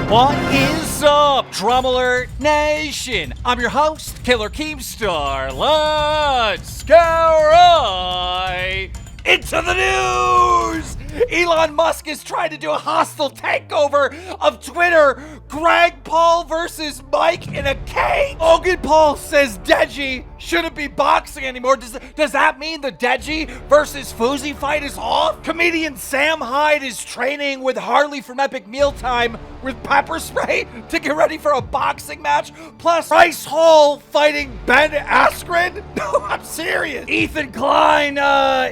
What is up, Drum Alert Nation? I'm your host, Killer Keemstar. Let's go right into the news! Elon Musk is trying to do a hostile takeover of Twitter. Greg Paul versus Mike in a cage. Logan Paul says Deji shouldn't be boxing anymore. Does that mean the Deji versus Fuzi fight is off? Comedian Sam Hyde is training with Harley from Epic Mealtime with pepper spray to get ready for a boxing match. Plus, Bryce Hall fighting Ben Askren? No, I'm serious. Ethan Klein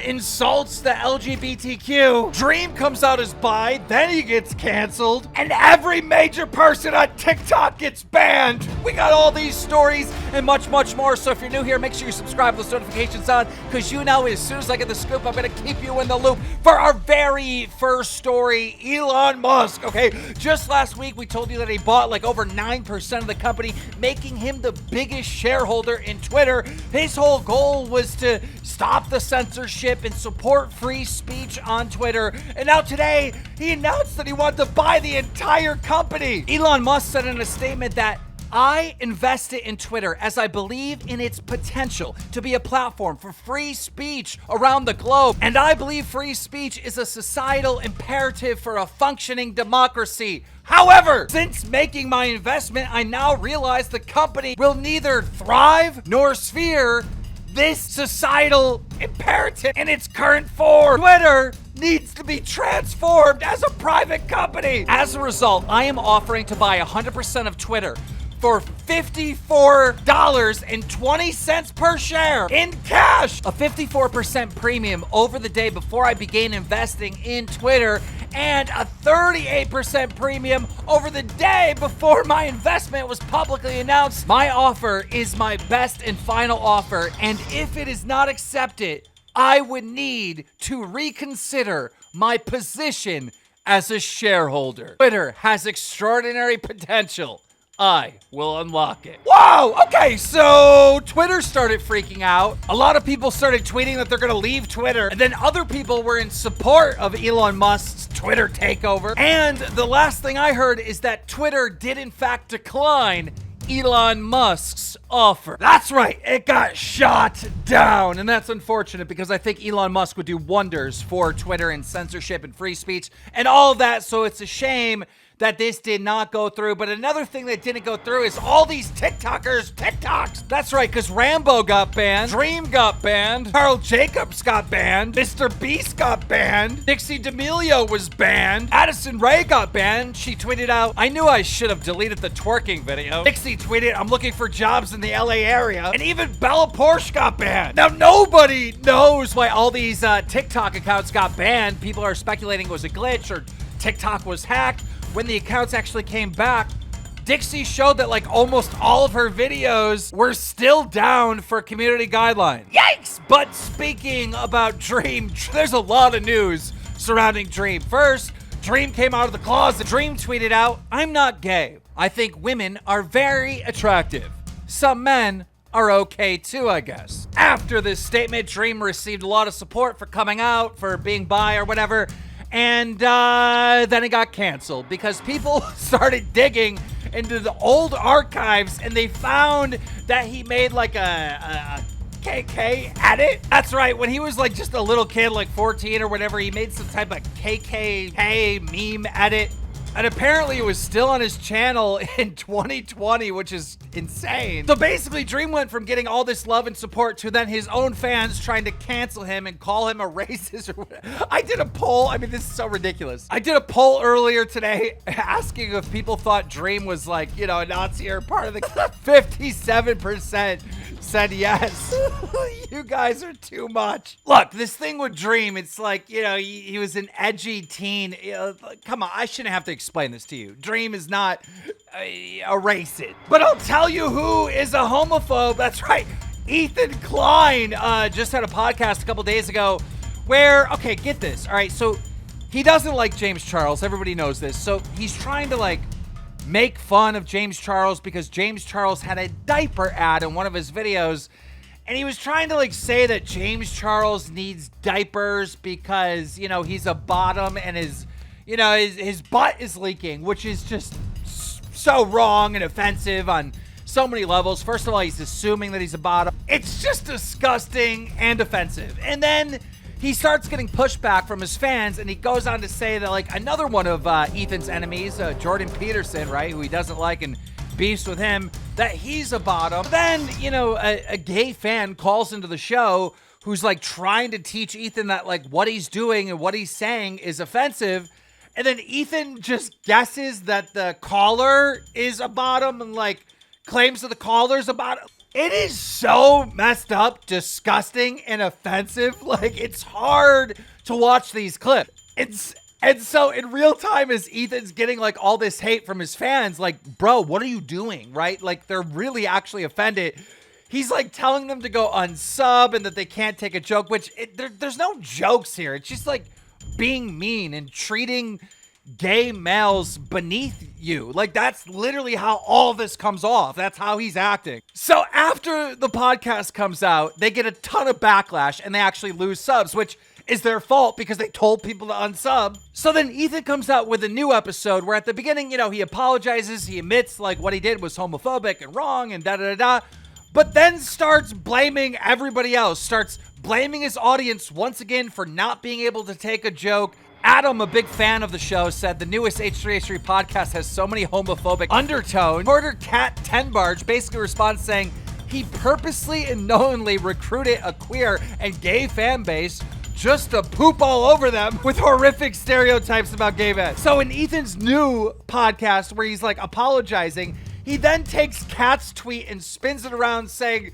insults the LGBTQ. Dream comes out as bi, then he gets canceled, and every major person on TikTok gets banned. We got all these stories and much, much more. So if you're new here, make sure you subscribe with those notifications on, because you know as soon as I get the scoop, I'm going to keep you in the loop for our very first story. Elon Musk, okay? Just last week, we told you that he bought like over 9% of the company, making him the biggest shareholder in Twitter. His whole goal was to stop the censorship and support free speech on Twitter. And now today, he announced that he wanted to buy the entire company. Elon Musk said in a statement that I invested in Twitter as I believe in its potential to be a platform for free speech around the globe. And I believe free speech is a societal imperative for a functioning democracy. However, since making my investment, I now realize the company will neither thrive nor sphere this societal imperative in its current form. Twitter needs to be transformed as a private company. As a result, I am offering to buy 100% of Twitter for $54.20 per share in cash, a 54% premium over the day before I began investing in Twitter, and a 38% premium over the day before my investment was publicly announced. My offer is my best and final offer, and if it is not accepted, I would need to reconsider my position as a shareholder. Twitter has extraordinary potential. I will unlock it. Whoa! Okay, so Twitter started freaking out. A lot of people started tweeting that they're gonna leave Twitter. And then other people were in support of Elon Musk's Twitter takeover. And the last thing I heard is that Twitter did in fact decline Elon Musk's offer. That's right, it got shot down. And that's unfortunate because I think Elon Musk would do wonders for Twitter and censorship and free speech and all of that. So it's a shame that this did not go through. But another thing that didn't go through is all these TikToks. That's right, because Rambo got banned, Dream got banned, Carl Jacobs got banned, Mr. Beast got banned, Dixie D'Amelio was banned, Addison Rae got banned. She tweeted out, I knew I should have deleted the twerking video. Dixie tweeted, I'm looking for jobs in the LA area. And even Bella Porsche got banned. Now, nobody knows why all these TikTok accounts got banned. People are speculating it was a glitch or TikTok was hacked. When the accounts actually came back, Dixie showed that like almost all of her videos were still down for community guidelines. Yikes! But speaking about Dream, there's a lot of news surrounding Dream. First, Dream came out of the closet. Dream tweeted out, I'm not gay. I think women are very attractive. Some men are okay too, I guess. After this statement, Dream received a lot of support for coming out, for being bi or whatever. And then it got canceled because people started digging into the old archives and they found that he made like a KK edit. That's right, when he was like just a little kid, like 14 or whatever, he made some type of KKK meme edit. And apparently it was still on his channel in 2020, which is insane. So basically, Dream went from getting all this love and support to then his own fans trying to cancel him and call him a racist or whatever. I did a poll. I mean, this is so ridiculous. I did a poll earlier today asking if people thought Dream was like, you know, a Nazi or part of the 57% said yes. You guys are too much. Look, this thing with Dream, it's like, you know, he was an edgy teen. Come on, I shouldn't have to explain this to you. Dream is not a racist. But I'll tell you who is a homophobe. That's right. Ethan Klein just had a podcast a couple days ago where, okay, get this. All right, so he doesn't like James Charles. Everybody knows this. So he's trying to like make fun of James Charles because James Charles had a diaper ad in one of his videos. And he was trying to like say that James Charles needs diapers because, you know, he's a bottom and his butt is leaking, which is just so wrong and offensive on so many levels. First of all, he's assuming that he's a bottom. It's just disgusting and offensive. And then he starts getting pushback from his fans, and he goes on to say that, like, another one of Ethan's enemies, Jordan Peterson, right, who he doesn't like and beefs with him, that he's a bottom. Then, you know, a gay fan calls into the show who's, like, trying to teach Ethan that, like, what he's doing and what he's saying is offensive. And then Ethan just guesses that the caller is a bottom and, like, claims that the caller's a bottom. It is so messed up, disgusting, and offensive. Like, it's hard to watch these clips. And so in real time, as Ethan's getting, like, all this hate from his fans, like, bro, what are you doing, right? Like, they're really actually offended. He's, like, telling them to go unsub and that they can't take a joke, which there's no jokes here. It's just, like, being mean and treating gay males beneath you. Like, that's literally how all this comes off. That's how he's acting. So after the podcast comes out, they get a ton of backlash and they actually lose subs, which is their fault because they told people to unsub. So then Ethan comes out with a new episode where at the beginning, you know, he apologizes, he admits like what he did was homophobic and wrong and da-da-da-da, but then starts blaming everybody else, starts blaming his audience once again for not being able to take a joke. Adam, a big fan of the show, said the newest H3H3 podcast has so many homophobic undertones. Porter Cat Tenbarge basically responds saying he purposely and knowingly recruited a queer and gay fan base just to poop all over them with horrific stereotypes about gay men. So in Ethan's new podcast where he's like apologizing, he then takes Kat's tweet and spins it around saying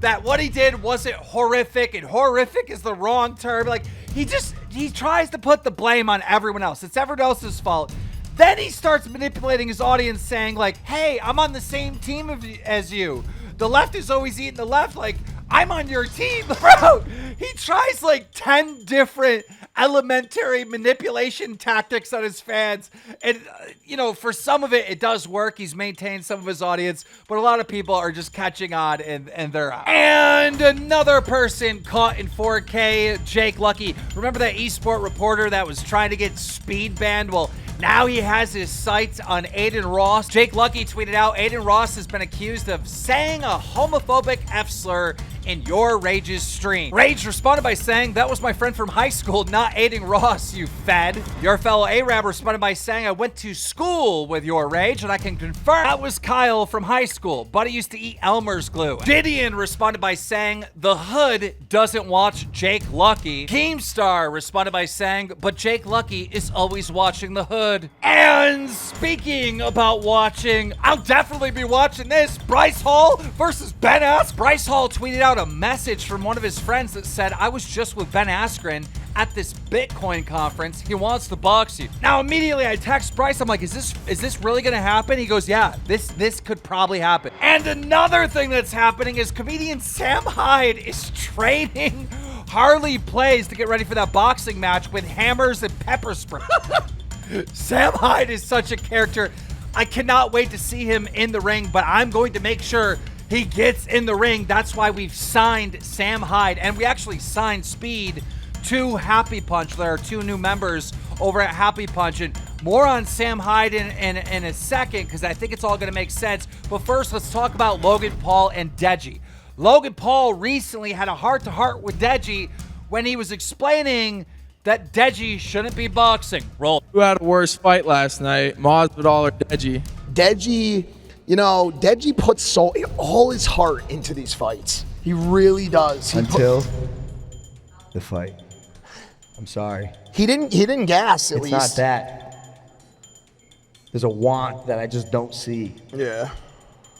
that what he did wasn't horrific, and horrific is the wrong term. Like, he tries to put the blame on everyone else. It's everyone else's fault. Then he starts manipulating his audience saying like, hey, I'm on the same team as you. The left is always eating the left. Like, I'm on your team. Bro, he tries like 10 different elementary manipulation tactics on his fans. And, you know, for some of it, it does work. He's maintained some of his audience, but a lot of people are just catching on and they're out. And another person caught in 4K, Jake Lucky. Remember that esport reporter that was trying to get speed banned? Well, now he has his sights on Aiden Ross. Jake Lucky tweeted out, Aiden Ross has been accused of saying a homophobic F-slur in your Rage's stream. Rage responded by saying, that was my friend from high school, not Aiden Ross, you fed. Your fellow Arab responded by saying, I went to school with your Rage, and I can confirm that was Kyle from high school. Buddy used to eat Elmer's glue. Gideon responded by saying, the hood doesn't watch Jake Lucky. Keemstar responded by saying, but Jake Lucky is always watching the hood. And speaking about watching, I'll definitely be watching this. Bryce Hall versus Ben Askren. Bryce Hall tweeted out a message from one of his friends that said, I was just with Ben Askren at this Bitcoin conference. He wants to box you. Now, immediately I text Bryce. I'm like, is this really going to happen? He goes, yeah, this could probably happen. And another thing that's happening is comedian Sam Hyde is training Harley Plays to get ready for that boxing match with hammers and pepper spray. Sam Hyde is such a character. I cannot wait to see him in the ring, but I'm going to make sure he gets in the ring. That's why we've signed Sam Hyde, and we actually signed Speed to Happy Punch. There are 2 new members over at Happy Punch, and more on Sam Hyde in a second, because I think it's all going to make sense. But first, let's talk about Logan Paul and Deji. Logan Paul recently had a heart-to-heart with Deji when he was explaining that Deji shouldn't be boxing. Roll. Who had a worse fight last night, Masvidal or Deji? Deji, you know, Deji puts all his heart into these fights. He really does. Until the fight. I'm sorry. He didn't gas at it's least. It's not that. There's a want that I just don't see. Yeah.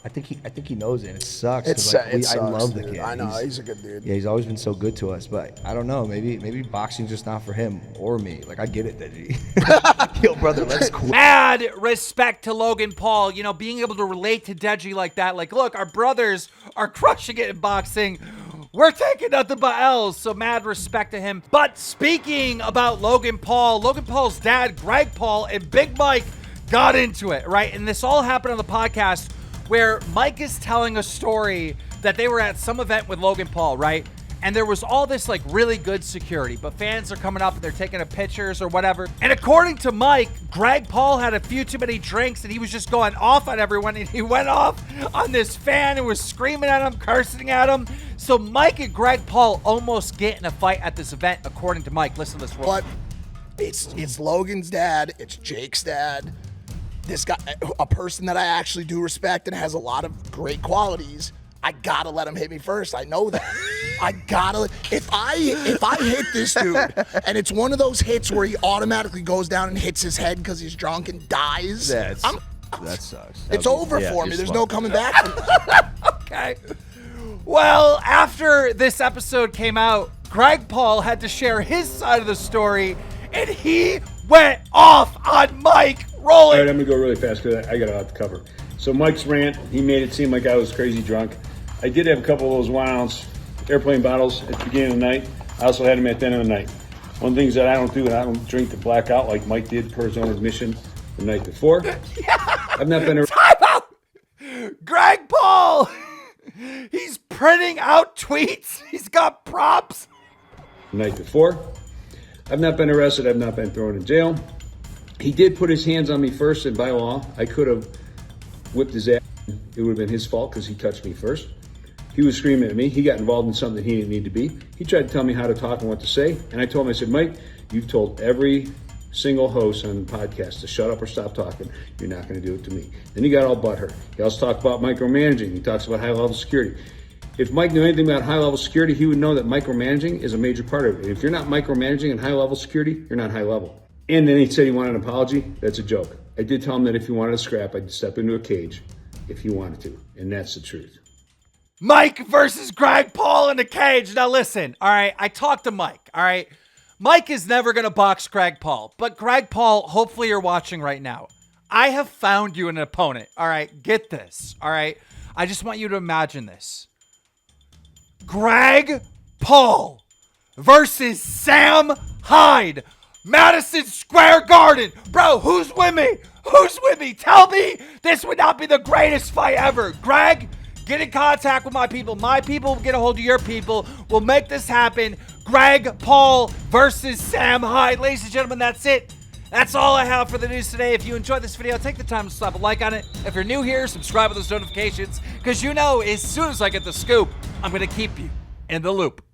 I think he knows it. And it sucks. It sucks. I love the dude. kid. I know he's a good dude. Yeah, he's always been so good to us. But I don't know. Maybe boxing's just not for him or me. Like, I get it, Deji. Yo, brother, let's quit. Mad respect to Logan Paul. You know, being able to relate to Deji like that. Like, look, our brothers are crushing it in boxing. We're taking nothing but L's, so mad respect to him. But speaking about Logan Paul's dad, Greg Paul, and Big Mike got into it, right? And this all happened on the podcast where Mike is telling a story that they were at some event with Logan Paul, right? and there was all this like really good security, but fans are coming up and they're taking pictures or whatever. And according to Mike, Greg Paul had a few too many drinks and he was just going off on everyone, and he went off on this fan and was screaming at him, cursing at him. So Mike and Greg Paul almost get in a fight at this event, according to Mike. Listen to this. But it's Logan's dad, it's Jake's dad. This guy, a person that I actually do respect and has a lot of great qualities. I gotta let him hit me first. I know that. I gotta. If I hit this dude, and it's one of those hits where he automatically goes down and hits his head because he's drunk and dies. That sucks. It's over for me. There's no coming back from it. Okay. Well, after this episode came out, Greg Paul had to share his side of the story, and he went off on Mike. Rolling. All right, I'm gonna go really fast because I got a lot to cover. So Mike's rant, he made it seem like I was crazy drunk. I did have a couple of those 1 ounce airplane bottles at the beginning of the night. I also had them at the end of the night. One of the things that I don't do, I don't drink to black out like Mike did per his own admission the night before. I've not been Time out! Greg Paul! He's printing out tweets. He's got props. the night before. I've not been arrested. I've not been thrown in jail. He did put his hands on me first, and by law, I could have whipped his ass. It would have been his fault because he touched me first. He was screaming at me. He got involved in something he didn't need to be. He tried to tell me how to talk and what to say. And I told him, I said, Mike, you've told every single host on the podcast to shut up or stop talking. You're not going to do it to me. Then he got all butthurt. He also talked about micromanaging. He talks about high-level security. If Mike knew anything about high-level security, he would know that micromanaging is a major part of it. If you're not micromanaging and high-level security, you're not high-level. And then he said he wanted an apology. That's a joke. I did tell him that if he wanted to scrap, I'd step into a cage if he wanted to. And that's the truth. Mike versus Greg Paul in the cage. Now listen, all right, I talked to Mike, all right? Mike is never going to box Greg Paul. But Greg Paul, hopefully you're watching right now. I have found you an opponent, all right? Get this, all right? I just want you to imagine this. Greg Paul versus Sam Hyde. Madison Square Garden. Bro, who's with me? Who's with me? Tell me this would not be the greatest fight ever. Greg, get in contact with my people. My people will get a hold of your people. We'll make this happen. Greg Paul versus Sam Hyde. Ladies and gentlemen, that's it. That's all I have for the news today. If you enjoyed this video, take the time to slap a like on it. If you're new here, subscribe with those notifications, because you know as soon as I get the scoop, I'm going to keep you in the loop.